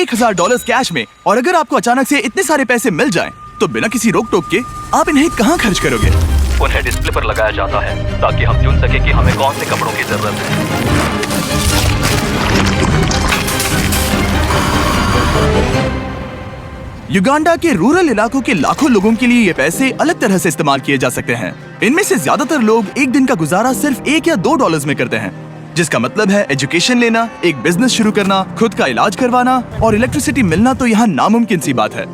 $1000 cash में। और अगर आपको अचानक से इतने सारे पैसे मिल जाएं, तो बिना किसी रोक टोक के आप इन्हें कहाँ खर्च करोगे? उन्हें डिस्प्ले पर लगाया जाता है ताकि हम चुन सके कि हमें कौन से कपड़ों की जरूरत है। युगांडा के रूरल इलाकों के लाखों लोगों के लिए ये पैसे अलग तरह से इस्तेमाल किए जा सकते हैं। इनमें से ज्यादातर लोग एक दिन का गुजारा सिर्फ $1 या $2 में करते हैं, जिसका मतलब है एजुकेशन लेना, एक बिजनेस शुरू करना, खुद का इलाज करवाना और इलेक्ट्रिसिटी मिलना तो यहाँ नामुमकिन सी बात है।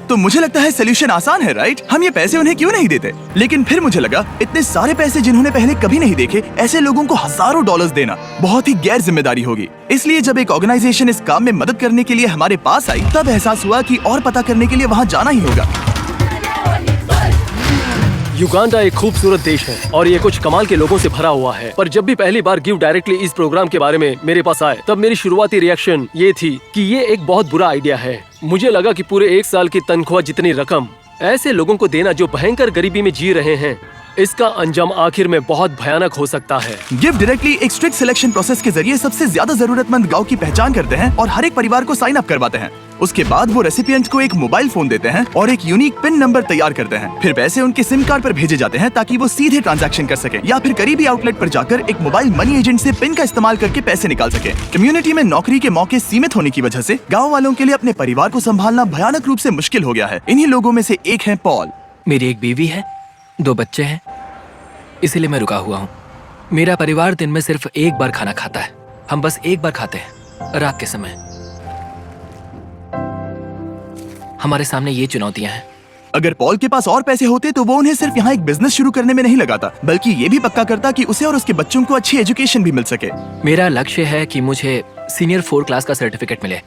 तो मुझे लगता है सोल्यूशन आसान है, राइट? हम ये पैसे उन्हें क्यों नहीं देते? लेकिन फिर मुझे लगा इतने सारे पैसे जिन्होंने पहले कभी नहीं देखे, ऐसे लोगों को हजारों डॉलर्स देना बहुत ही गैर जिम्मेदारी होगी। इसलिए जब एक ऑर्गेनाइजेशन इस काम में मदद करने के लिए हमारे पास आई, तब एहसास हुआ कि और पता करने के लिए वहाँ जाना ही होगा। युगांडा एक खूबसूरत देश है और ये कुछ कमाल के लोगों से भरा हुआ है। पर जब भी पहली बार गिव डायरेक्टली इस प्रोग्राम के बारे में मेरे पास आए, तब मेरी शुरुआती रिएक्शन ये थी कि ये एक बहुत बुरा आइडिया है। मुझे लगा कि पूरे 1 साल की तनख्वाह जितनी रकम ऐसे लोगों को देना जो भयंकर गरीबी में जी रहे हैं, इसका अंजाम आखिर में बहुत भयानक हो सकता है। गिव डायरेक्टली एक स्ट्रिक्ट सिलेक्शन प्रोसेस के जरिए सबसे ज्यादा जरूरतमंद गांव की पहचान करते हैं और हर एक परिवार को साइन अप करवाते हैं। उसके बाद वो रेसिपिएंट को एक मोबाइल फोन देते हैं और एक यूनिक पिन नंबर तैयार करते हैं। फिर पैसे उनके सिम कार्ड पर भेजे जाते हैं ताकि वो सीधे ट्रांजैक्शन कर सके या फिर करीबी आउटलेट पर जाकर एक मोबाइल मनी एजेंट से पिन का इस्तेमाल करके पैसे निकाल सके। कम्युनिटी में नौकरी के मौके सीमित होने की वजह से गाँव वालों के लिए अपने परिवार को संभालना भयानक रूप से मुश्किल हो गया है। इन्हीं लोगों में से एक है पॉल। मेरी एक बीवी है, 2 बच्चे हैं, इसीलिए मैं रुका हुआ हूँ। मेरा परिवार दिन में सिर्फ एक बार खाना खाता है। हम बस एक बार खाते हैं, रात के समय। हमारे सामने ये चुनौतियां हैं। अगर पॉल के पास और पैसे होते तो वो उन्हें सिर्फ यहाँ एक बिजनेस शुरू करने में नहीं लगाता, बल्कि ये भी पक्का करता कि उसे और उसके बच्चों को अच्छी एजुकेशन भी मिल सके। मेरा लक्ष्य है कि मुझे सीनियर 4 क्लास का सर्टिफिकेट मिले।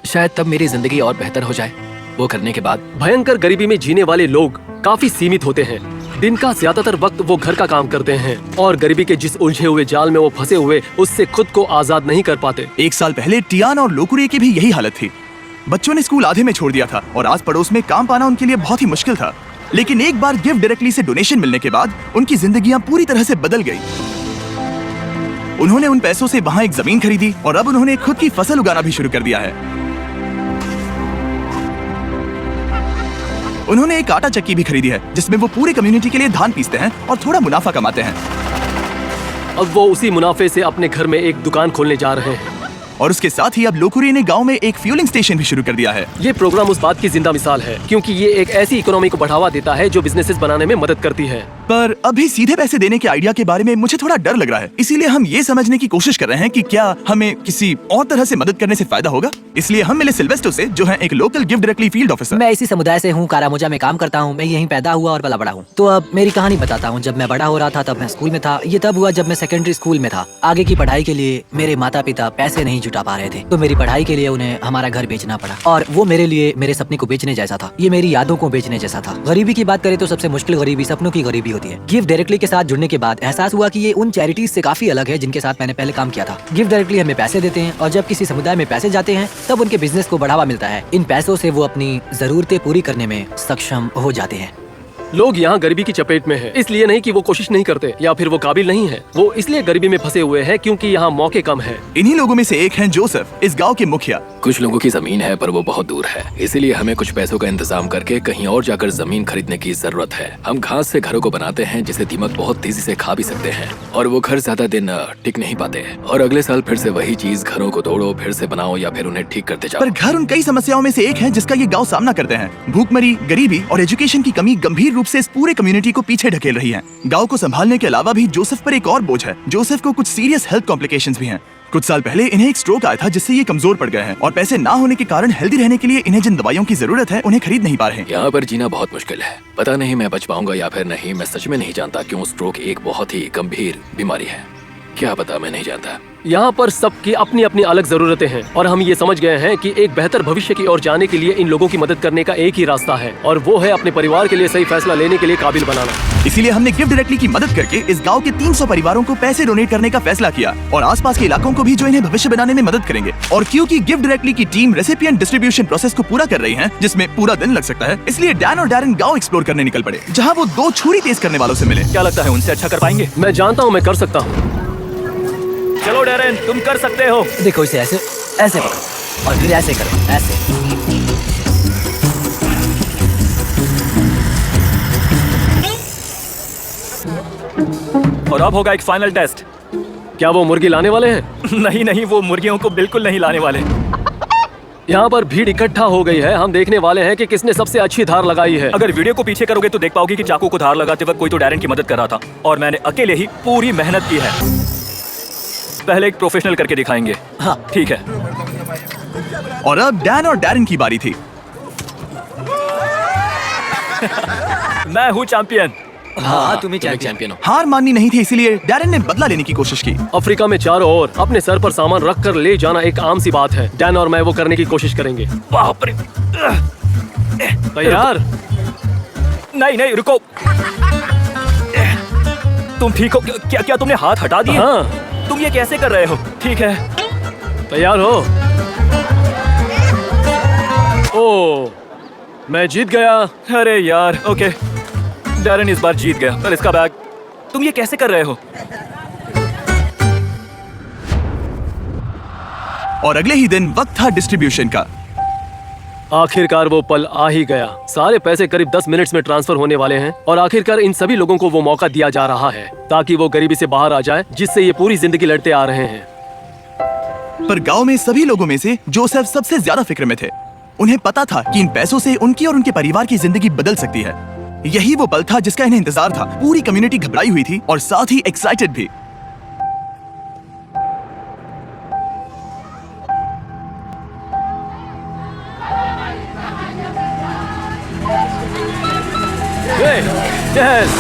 शायद तब मेरी जिंदगी और बेहतर हो जाए। वो करने के बाद भयंकर गरीबी में जीने वाले लोग काफी सीमित होते हैं। दिन का ज्यादातर वक्त वो घर का काम करते हैं और गरीबी के जिस उलझे हुए जाल में वो फंसे हुए, उससे खुद को आजाद नहीं कर पाते। 1 साल पहले टियान और लोकुरे की भी यही हालत थी। बच्चों ने स्कूल आधे में छोड़ दिया था और आस पड़ोस में काम पाना उनके लिए बहुत ही मुश्किल था। लेकिन एक बार गिव डायरेक्टली से डोनेशन मिलने के बाद उनकी जिंदगियां पूरी तरह से बदल गई। उन्होंने उन पैसों से वहां एक जमीन खरीदी और अब उन्होंने खुद की फसल उगाना भी शुरू कर दिया है। उन्होंने एक आटा चक्की भी खरीदी है जिसमें वो पूरी कम्युनिटी के लिए धान पीसते हैं और थोड़ा मुनाफा कमाते हैं। अब वो उसी मुनाफे से अपने घर में एक दुकान खोलने जा रहे हैं। और उसके साथ ही अब लोकुरी ने गांव में एक फ्यूलिंग स्टेशन भी शुरू कर दिया है। ये प्रोग्राम उस बात की जिंदा मिसाल है, क्योंकि ये एक ऐसी इकोनॉमी को बढ़ावा देता है जो बिजनेसेस बनाने में मदद करती है। पर अभी सीधे पैसे देने के आइडिया के बारे में मुझे थोड़ा डर लग रहा है। इसीलिए हम ये समझने की कोशिश कर रहे हैं कि क्या हमें किसी और तरह से मदद करने से फायदा होगा। इसलिए हम मिले सिल्वेस्टो से, जो है एक local give directly field officer. मैं इसी समुदाय से हूँ, कारामुजा में काम करता हूँ। मैं यहीं पैदा हुआ और पला बड़ा हूँ। तो अब मेरी कहानी बताता हूँ। जब मैं बड़ा हो रहा था तब मैं स्कूल में था। ये तब हुआ जब मैं सेकेंडरी स्कूल में था। आगे की पढ़ाई के लिए मेरे माता पिता पैसे नहीं जुटा पा रहे थे, तो मेरी पढ़ाई के लिए उन्हें हमारा घर बेचना पड़ा। और वो मेरे लिए मेरे सपने को बेचने जैसा था। ये मेरी यादों को बेचने जैसा था। गरीबी की बात करें तो सबसे मुश्किल गरीबी सपनों की गरीबी होती है। गिव डायरेक्टली के साथ जुड़ने के बाद एहसास हुआ कि ये उन चैरिटीज से काफी अलग है जिनके साथ मैंने पहले काम किया था। गिव डायरेक्टली हमें पैसे देते हैं और जब किसी समुदाय में पैसे जाते हैं तब उनके बिजनेस को बढ़ावा मिलता है। इन पैसों से वो अपनी जरूरतें पूरी करने में सक्षम हो जाते हैं। लोग यहाँ गरीबी की चपेट में हैं, इसलिए नहीं कि वो कोशिश नहीं करते या फिर वो काबिल नहीं है। वो इसलिए गरीबी में फंसे हुए हैं क्योंकि यहाँ मौके कम है। इन्हीं लोगों में से एक हैं जोसेफ, इस गांव के मुखिया। कुछ लोगों की जमीन है पर वो बहुत दूर है, इसीलिए हमें कुछ पैसों का इंतजाम करके कहीं और जाकर जमीन खरीदने की जरूरत है। हम घास से घरों को बनाते हैं जिसे दीमक बहुत तेजी से खा भी सकते हैं और वो घर ज्यादा दिन टिक नहीं पाते। और अगले साल फिर से वही चीज घरों को तोड़ो, फिर से बनाओ या फिर उन्हें ठीक करते जाओ। पर घर उन कई समस्याओं में से एक है जिसका ये गाँव सामना करते हैं। भूखमरी, गरीबी और एजुकेशन की कमी गंभीर रूप से इस पूरे कम्युनिटी को पीछे ढकेल रही है। गांव को संभालने के अलावा भी जोसेफ पर एक और बोझ है। जोसेफ को कुछ सीरियस हेल्थ कॉम्प्लिकेशंस भी हैं। कुछ साल पहले इन्हें एक स्ट्रोक आया था जिससे ये कमजोर पड़ गए हैं और पैसे ना होने के कारण हेल्दी रहने के लिए इन्हें जिन दवाइयों की जरूरत है उन्हें खरीद नहीं पा रहे हैं। यहाँ पर जीना बहुत मुश्किल है। पता नहीं मैं बच पाऊंगा या फिर नहीं। मैं सच में नहीं जानता क्यों स्ट्रोक एक बहुत ही गंभीर बीमारी है। क्या पता, मैं नहीं जानता। यहाँ पर सबकी अपनी अपनी अलग जरूरतें हैं और हम ये समझ गए हैं कि एक बेहतर भविष्य की ओर जाने के लिए इन लोगों की मदद करने का एक ही रास्ता है और वो है अपने परिवार के लिए सही फैसला लेने के लिए काबिल बनाना। इसीलिए हमने गिव डायरेक्टली की मदद करके इस गांव के 300 परिवारों को पैसे डोनेट करने का फैसला किया और आसपास के इलाकों को भी जो इन्हें भविष्य बनाने में मदद करेंगे। और क्योंकि गिव डायरेक्टली की टीम रेसिपिएंट डिस्ट्रीब्यूशन प्रोसेस को पूरा कर रही है जिसमें पूरा दिन लग सकता है, इसलिए डैन और डैरेन गाँव एक्सप्लोर करने निकल पड़े जहाँ वो 2 छुरी तेज करने वालों से मिले। क्या लगता है उनसे अच्छा कर पाएंगे? मैं जानता हूँ मैं कर सकता हूँ। चलो डैरेन, तुम कर सकते हो। देखो इसे ऐसे ऐसे पकड़ो। और फिर ऐसे करो, ऐसे। और अब होगा एक फाइनल टेस्ट। क्या वो मुर्गी लाने वाले हैं? नहीं नहीं, वो मुर्गियों को बिल्कुल नहीं लाने वाले। यहाँ पर भीड़ इकट्ठा हो गई है। हम देखने वाले हैं कि किसने सबसे अच्छी धार लगाई है। अगर वीडियो को पीछे करोगे तो देख पाओगे कि चाकू को धार लगाते वक्त कोई तो डैरेन की मदद कर रहा था और मैंने अकेले ही पूरी मेहनत की है। पहले एक प्रोफेशनल करके दिखाएंगे। हाँ। ठीक है। और अब डैन और डैरेन की बारी थी। मैं हूँ चैंपियन। हाँ, तुम ही तुम एक चैंपियन। चैंपियन हो। हार माननी नहीं थी, इसीलिए डैरेन ने बदला लेने की कोशिश की। अफ्रीका में चारों ओर अपने सर पर सामान रख कर ले जाना एक आम सी बात है। डैन और मैं वो करने की कोशिश करेंगे। बाप रे। तैयार? नहीं नहीं, रुको। तुम ठीक हो? क्या क्या तुमने हाथ हटा दिए? हाँ। तुम ये कैसे कर रहे हो? ठीक है। तैयार हो? ओ, मैं जीत गया। अरे यार, ओके। डैरेन इस बार जीत गया, पर इसका बैग। तुम ये कैसे कर रहे हो? और अगले ही दिन वक्त था डिस्ट्रीब्यूशन का। आखिरकार वो पल आ ही गया। सारे पैसे करीब 10 मिनट्स में ट्रांसफर होने वाले हैं और आखिरकार इन सभी लोगों को वो मौका दिया जा रहा है ताकि वो गरीबी से बाहर आ जाए, जिससे ये पूरी जिंदगी लड़ते आ रहे हैं। पर गांव में सभी लोगों में से जोसेफ सबसे ज्यादा फिक्र में थे। उन्हें पता था कि इन पैसों से उनकी और उनके परिवार की जिंदगी बदल सकती है। यही वो पल था जिसका इन्हें इंतजार था। पूरी कम्युनिटी घबराई हुई थी और साथ ही एक्साइटेड भी। Hey, yes.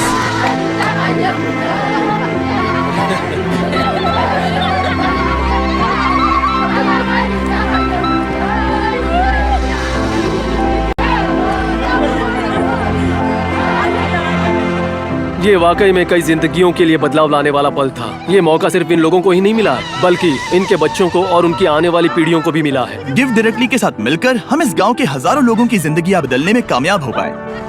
ये वाकई में कई जिंदगियों के लिए बदलाव लाने वाला पल था। ये मौका सिर्फ इन लोगों को ही नहीं मिला, बल्कि इनके बच्चों को और उनकी आने वाली पीढ़ियों को भी मिला है। गिव डायरेक्टली के साथ मिलकर हम इस गांव के हजारों लोगों की जिंदगियां बदलने में कामयाब हो पाए।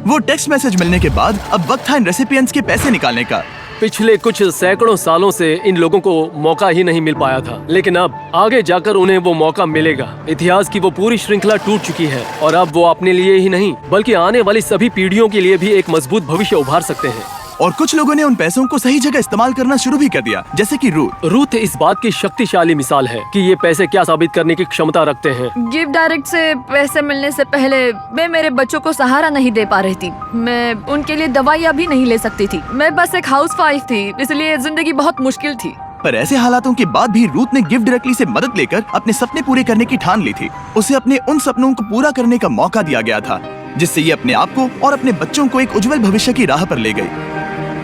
वो टेक्स्ट मैसेज मिलने के बाद अब वक्त था इन रेसिपिएंट्स के पैसे निकालने का। पिछले कुछ सैकड़ों सालों से इन लोगों को मौका ही नहीं मिल पाया था, लेकिन अब आगे जाकर उन्हें वो मौका मिलेगा। इतिहास की वो पूरी श्रृंखला टूट चुकी है और अब वो अपने लिए ही नहीं बल्कि आने वाली सभी पीढ़ियों के लिए भी एक मजबूत भविष्य उभार सकते हैं। और कुछ लोगों ने उन पैसों को सही जगह इस्तेमाल करना शुरू भी कर दिया, जैसे कि रूथ इस बात की शक्तिशाली मिसाल है कि ये पैसे क्या साबित करने की क्षमता रखते हैं। गिव डायरेक्ट से पैसे मिलने से पहले मैं मेरे बच्चों को सहारा नहीं दे पा रही थी। मैं उनके लिए दवाइयाँ भी नहीं ले सकती थी। मैं बस एक हाउसवाइफ थी, इसलिए जिंदगी बहुत मुश्किल थी। पर ऐसे हालातों के बाद भी रूथ ने गिव डायरेक्टली से मदद लेकर अपने सपने पूरे करने की ठान ली थी। उसे अपने उन सपनों को पूरा करने का मौका दिया गया था, जिससे ये अपने आप को और अपने बच्चों को एक उज्जवल भविष्य की राह पर ले गई।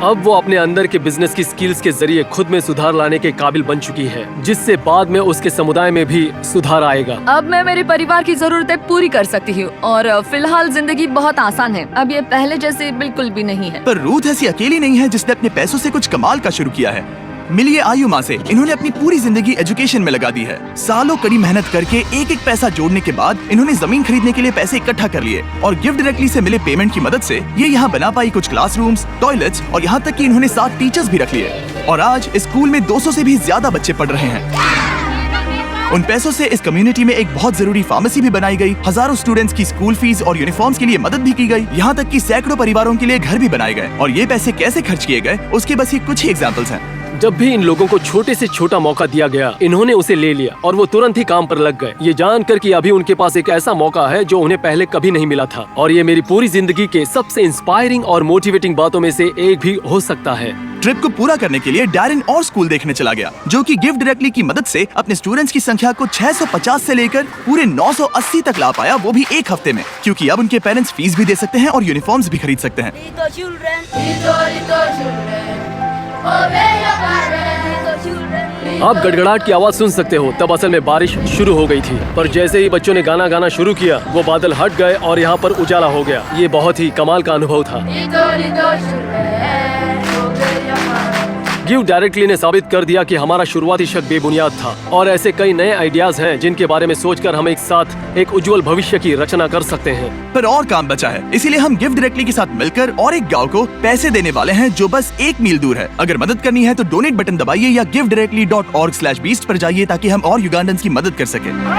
अब वो अपने अंदर के बिजनेस की स्किल्स के जरिए खुद में सुधार लाने के काबिल बन चुकी है, जिससे बाद में उसके समुदाय में भी सुधार आएगा। अब मैं मेरे परिवार की जरूरतें पूरी कर सकती हूँ और फिलहाल जिंदगी बहुत आसान है। अब ये पहले जैसे बिल्कुल भी नहीं है। पर रूथ ऐसी अकेली नहीं है जिसने अपने पैसों से कुछ कमाल का शुरू किया है। मिलिए आयु माँ से इन्होंने अपनी पूरी जिंदगी एजुकेशन में लगा दी है। सालों कड़ी मेहनत करके एक एक पैसा जोड़ने के बाद इन्होंने जमीन खरीदने के लिए पैसे इकट्ठा कर लिए और गिव डायरेक्टली से मिले पेमेंट की मदद से ये यहाँ बना पाई कुछ क्लासरूम्स, टॉयलेट्स और यहाँ तक कि इन्होंने 7 टीचर्स भी रख लिए और आज स्कूल में 200 से भी ज्यादा बच्चे पढ़ रहे हैं। उन पैसों से इस कम्युनिटी में एक बहुत जरूरी फार्मेसी भी बनाई गई, हजारों स्टूडेंट्स की स्कूल फीस और यूनिफॉर्म्स के लिए मदद भी की गई, यहाँ तक कि सैकड़ों परिवारों के लिए घर भी बनाए गए। और ये पैसे कैसे खर्च किए गए उसके बस ये कुछ ही एग्जाम्पल्स हैं। जब भी इन लोगों को छोटे से छोटा मौका दिया गया, इन्होंने उसे ले लिया और वो तुरंत ही काम पर लग गए, ये जानकर कि अभी उनके पास एक ऐसा मौका है जो उन्हें पहले कभी नहीं मिला था। और ये मेरी पूरी जिंदगी के सबसे इंस्पायरिंग और मोटिवेटिंग बातों में से एक भी हो सकता है। ट्रिप को पूरा करने के लिए डैरेन और स्कूल देखने चला गया, जो कि गिव डायरेक्टली की मदद से अपने स्टूडेंट्स की संख्या को 650 से लेकर पूरे 980 तक ला पाया, वो भी एक हफ्ते में, क्योंकि अब उनके पेरेंट्स फीस भी दे सकते हैं और यूनिफॉर्म्स भी खरीद सकते हैं। आप गड़गड़ाहट की आवाज सुन सकते हो, तब असल में बारिश शुरू हो गई थी। पर जैसे ही बच्चों ने गाना गाना शुरू किया, वो बादल हट गए और यहाँ पर उजाला हो गया। ये बहुत ही कमाल का अनुभव था। गिव डायरेक्टली ने साबित कर दिया कि हमारा शुरुआती शक बेबुनियाद था और ऐसे कई नए आइडियाज हैं जिनके बारे में सोचकर हम एक साथ एक उज्जवल भविष्य की रचना कर सकते हैं। पर और काम बचा है, इसीलिए हम गिव डायरेक्टली के साथ मिलकर और एक गांव को पैसे देने वाले हैं जो बस 1 मील दूर है। अगर मदद करनी है तो डोनेट बटन दबाइए या givedirectly.org/beast पर जाइए ताकि हम और युगांडन्स की मदद कर सके।